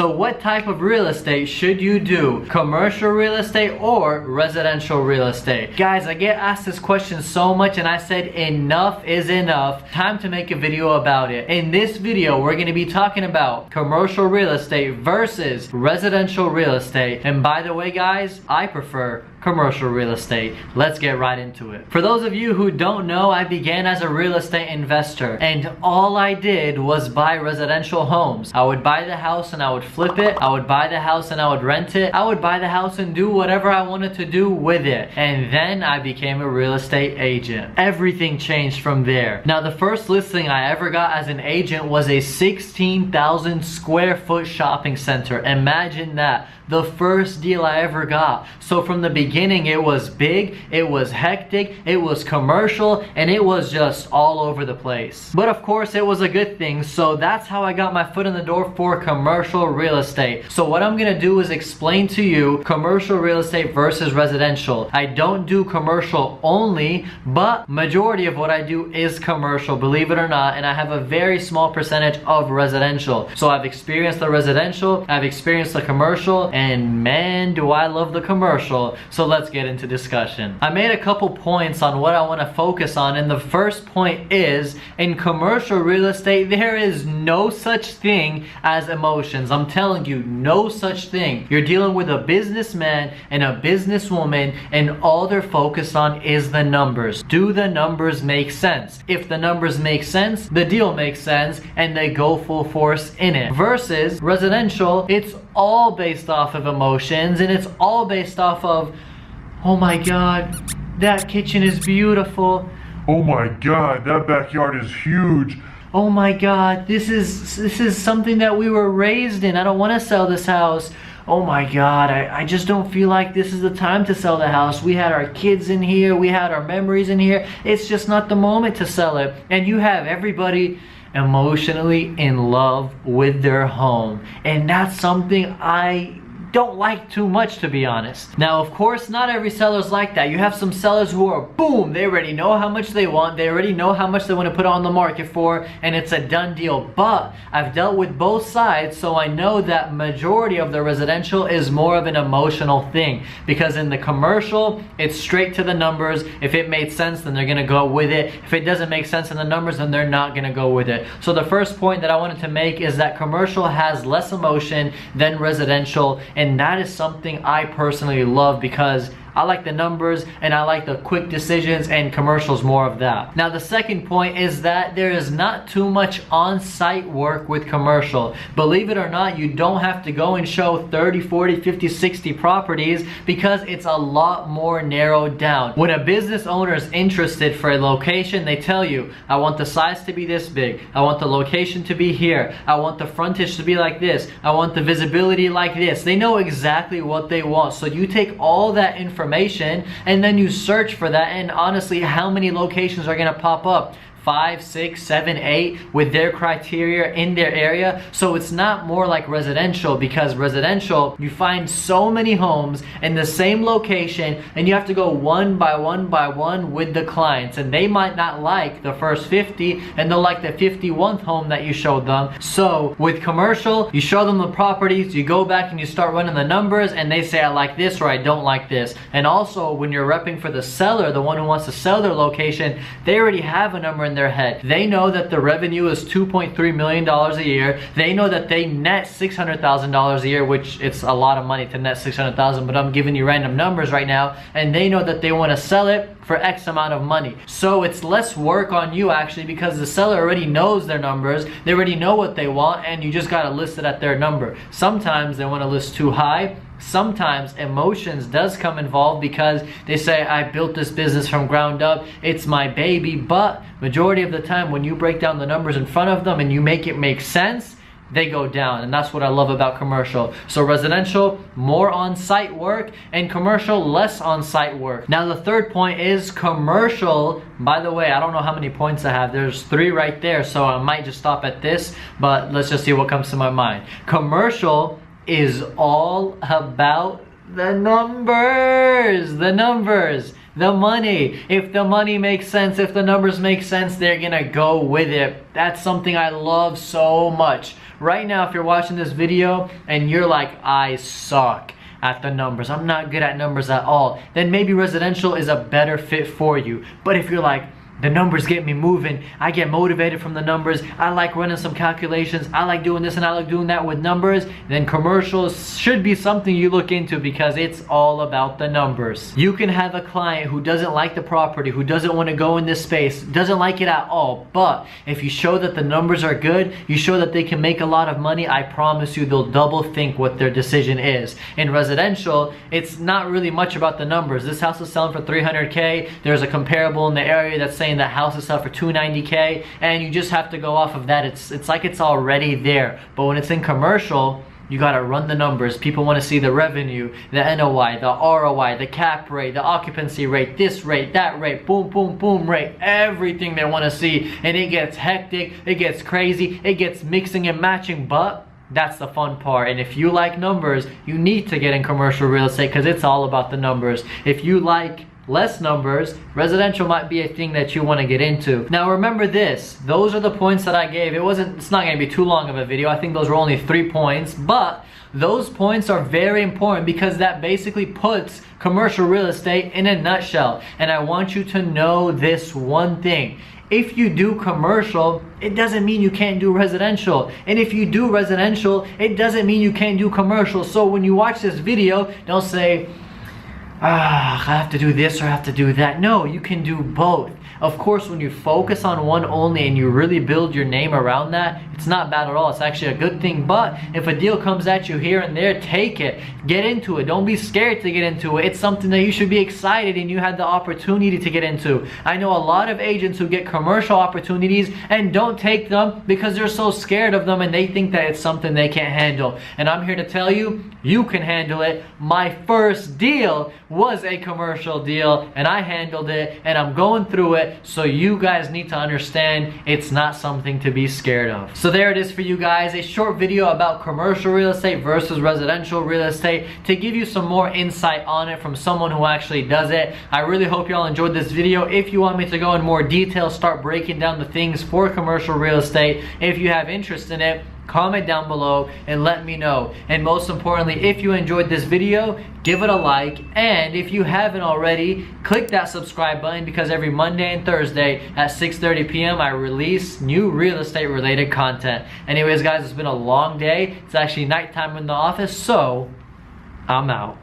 So what type of real estate should you do? Commercial real estate or residential real estate? Guys, I get asked this question so much and I said enough is enough. Time to make a video about it. In this video, we're going to be talking about commercial real estate versus residential real estate. And by the way, guys, I prefer commercial real estate. Let's get right into it. For those of you who don't know, I began as a real estate investor and all I did was buy residential homes. I would buy the house and I would flip it. I would buy the house and I would rent it. I would buy the house and do whatever I wanted to do with it. And then I became a real estate agent. Everything changed from there. Now, the first listing I ever got as an agent was a 16,000 square foot shopping center. Imagine that. The first deal I ever got. So from the beginning, it was big, it was hectic, it was commercial, and it was just all over the place. But of course, it was a good thing. So that's how I got my foot in the door for commercial real estate. So what I'm gonna do is explain to you commercial real estate versus residential. I don't do commercial only, but majority of what I do is commercial, believe it or not, and I have a very small percentage of residential. So I've experienced the residential, I've experienced the commercial, and man, do I love the commercial. So let's get into discussion. I made a couple points on what I want to focus on, and the first point is, in commercial real estate, there is no such thing as emotions. I'm telling you, no such thing. You're dealing with a businessman and a businesswoman, and all they're focused on is the numbers. Do the numbers make sense? If the numbers make sense, the deal makes sense, and they go full force in it. Versus residential, it's all based off of emotions, and it's all based off of, oh my god, that kitchen is beautiful. Oh my god, that backyard is huge. Oh my god, this is something that we were raised in. I don't want to sell this house. Oh my god, I just don't feel like this is the time to sell the house. We had our kids in here, we had our memories in here. It's just not the moment to sell it. And you have everybody emotionally in love with their home, and that's something I don't like too much, to be honest. Now, of course, not every seller's like that. You have some sellers who are, boom, they already know how much they want, they already know how much they want to put on the market for, and it's a done deal. But I've dealt with both sides, so I know that majority of the residential is more of an emotional thing, because in the commercial, it's straight to the numbers. If it made sense, then they're gonna go with it. If it doesn't make sense in the numbers, then they're not gonna go with it. So the first point that I wanted to make is that commercial has less emotion than residential, and that is something I personally love because I like the numbers and I like the quick decisions, and commercials more of that. Now, the second point is that there is not too much on-site work with commercial. Believe it or not, you don't have to go and show 30, 40, 50, 60 properties because it's a lot more narrowed down. When a business owner is interested for a location, they tell you, I want the size to be this big, I want the location to be here, I want the frontage to be like this, I want the visibility like this. They know exactly what they want. So you take all that information and then you search for that, and honestly, how many locations are going to pop up? 5, 6, 7, 8 with their criteria in their area. So it's not more like residential, because residential, you find so many homes in the same location and you have to go one by one by one with the clients, and they might not like the first 50 and they'll like the 51st home that you showed them. So with commercial, you show them the properties, you go back and you start running the numbers, and they say I like this or I don't like this. And also when you're repping for the seller, the one who wants to sell their location, they already have a number in their head. They know that the revenue is $2.3 million a year. They know that they net $600,000 a year, which it's a lot of money to net $600,000, but I'm giving you random numbers right now. And they know that they want to sell it for X amount of money. So it's less work on you actually, because the seller already knows their numbers. They already know what they want, and you just got to list it at their number. Sometimes they want to list too high. Sometimes emotions does come involved because they say, I built this business from ground up, it's my baby. But majority of the time, when you break down the numbers in front of them and you make it make sense, they go down. And that's what I love about commercial. So residential, more on-site work, and commercial, less on-site work. Now the third point is commercial. By the way, I don't know how many points I have. There's 3 right there, so I might just stop at this, but let's just see what comes to my mind. Commercial is all about the numbers, the money. If the money makes sense, if the numbers make sense, they're gonna go with it. That's something I love so much. right now, if you're watching this video and you're like, I suck at the numbers, I'm not good at numbers at all, then maybe residential is a better fit for you. But if you're like, the numbers get me moving, I get motivated from the numbers, I like running some calculations, I like doing this and I like doing that with numbers, then commercial should be something you look into because it's all about the numbers. You can have a client who doesn't like the property, who doesn't want to go in this space, doesn't like it at all, but if you show that the numbers are good, you show that they can make a lot of money, I promise you they'll double think what their decision is. In residential, it's not really much about the numbers. This house is selling for $300K, there's a comparable in the area that's saying that houses sell for $290K, and you just have to go off of that. It's like it's already there. But when it's in commercial, you gotta run the numbers. People want to see the revenue, the NOI, the ROI, the cap rate, the occupancy rate, this rate, that rate, boom, boom, boom rate, everything they want to see. And it gets hectic, it gets crazy, it gets mixing and matching, but that's the fun part. And if you like numbers, you need to get in commercial real estate because it's all about the numbers. If you like less numbers, residential might be a thing that you want to get into. Now remember this, those are the points that I gave. It's not going to be too long of a video. I think those were only 3 points, but those points are very important because that basically puts commercial real estate in a nutshell. And I want you to know this one thing. If you do commercial, it doesn't mean you can't do residential. And if you do residential, it doesn't mean you can't do commercial. So when you watch this video, don't say, I have to do this or I have to do that. No, you can do both. Of course, when you focus on one only and you really build your name around that, it's not bad at all. It's actually a good thing. But if a deal comes at you here and there, take it. Get into it. Don't be scared to get into it. It's something that you should be excited and you had the opportunity to get into. I know a lot of agents who get commercial opportunities and don't take them because they're so scared of them and they think that it's something they can't handle. And I'm here to tell you, you can handle it. My first deal was a commercial deal and I handled it and I'm going through it. So you guys need to understand it's not something to be scared of. So there it is for you guys, a short video about commercial real estate versus residential real estate to give you some more insight on it from someone who actually does it. I really hope y'all enjoyed this video. If you want me to go in more detail, start breaking down the things for commercial real estate, if you have interest in it, comment down below and let me know. And most importantly, if you enjoyed this video, give it a like, and if you haven't already, click that subscribe button because every Monday and Thursday at 6:30 p.m. I release new real estate related content. Anyways guys, it's been a long day. It's actually nighttime in the office, so I'm out.